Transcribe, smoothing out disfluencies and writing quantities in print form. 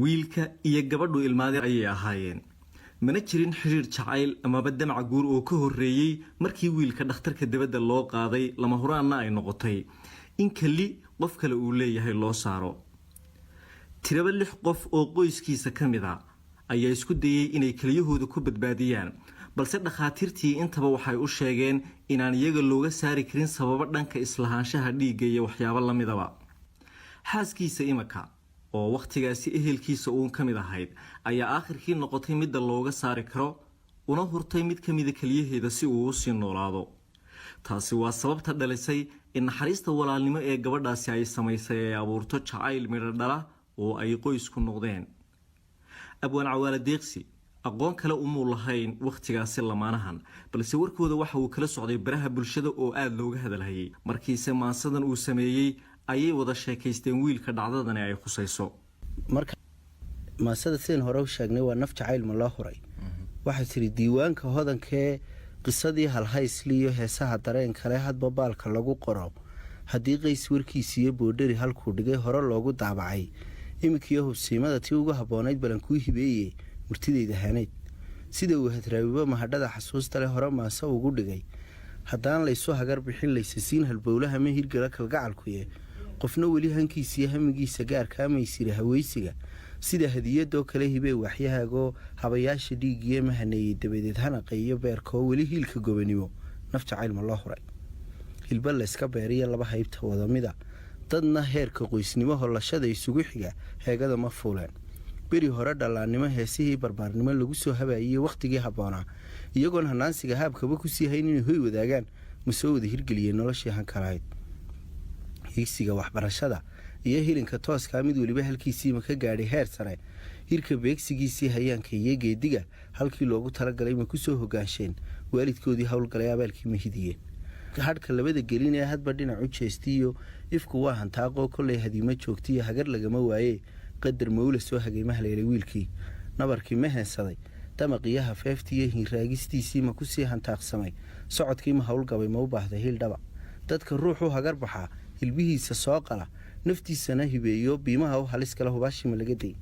wiilka iyo gabadhu ilmaadeen ayay ahaayeen mana jirin xiriir jacayl ama damac guur oo ka horeeyay markii wiilka dhakhtarka dibadda loo qaaday lama huraanna ay noqotay in kali qof kale uu leeyahay loo saaro tiraba 6 qof oo qoyskiisa kamid ah ayaa isku dayay inay kaliyahooda ku badbaadiyaan balse dhakhaatiirtii intaba waxay u sheegeen inaan iyaga looga saari karin sababo dhanka islahaanshaha dhiigga iyo waxyaabo la midaba xaaskiisa imaka oo waqtigaasi ehelkiisa uu kamid ahayd ayaa aakhirkii noqotay mid looga saari karo una hurtay mid kamid kaliyaheeda si uu u sii noolaado taasi waa sababta dhalisay in naxariista walaalnimo ee gabadhaasi ay samaysay ay abuurto jacayl midho dhala oo ay qoysku noqdeen abwaan cawaale deeqsi aqoon kale uma lahayn waqtigaasi lamaanahan balse warkooda waxa uu kala socday baraha bulshada oo aad looga hadalhayay markiise maansadan uu sameeyay ayay wada sheekaysteen wiilka dhacdadani ay khusayso marka maasada seen hore u sheegnay waa naf jacayl ma loo huray waxa tiri diiwaanka hodankee qisadii halhaysliyo heesaha dareen kale hadba baalka lagu qoro haddii qays warkiisiiyo boodhari halkuu dhigay hore loogu daabacay imikiyo hubsiimada tii ugu habboonayd balankuu hibeeyey murtidayda haaneyd sida uu hadraawiba mahadhada xasuusta leh hore maase ugu dhigay haddaan laysu hagar bixin laysasiin halbowlaha ma hirgala kalgacalkuye qofna weli hankiisiiyo hamigiisa gaarka amaysira haweysiga sida hadiyadoo kale hibee waxyahaagoo habayaasha dhiigiye ma haneeyey dabadeed hanaqa iyo beerkoo weli hiilka gobanimo naf jacayl ma loo huray hilba layska beeriya laba haybta wadamida dadna heerka qoysnimo hollashada isugu xiga heegada ma fuuleen beri hore dhallaannimo heesihii barbaarnimo lagu soo habaayey wakhtigii habboonaa iyagoon hanaansiga haabkaba kusii hayn inay hoy wadaagaan ma soo wada hirgeliyeen noloshii hankalahayd higsiga waxbarashada iyo hilinka tooskaa mid weliba halkiisiima ka gaadhay heer sare hirka beegsigiisii hayaanka iyo geediga halkii loogu talagalay ma kusoo hogaansheen waalidkoodii howlgalay abaalkii ma hidiyeen hadhka labada gelin ee hadba dhinac u jeestiyo ifku waa hantaaqoo kollay hadiimo joogtiyo hagar lagama waayee qadar mawla soo hagay mahaleelay wiilkii nabarkii ma heensaday damaqiyo hafeeftiiyo hinraagistiisii ma kusii hantaaqsamay socodkii ma howlgabay ma u baahday hildhaba dadka ruuxu hagar baxaa hilbihiisa soo qala naftiisana hibeeyo biimaha u halis kale hubaashima laga day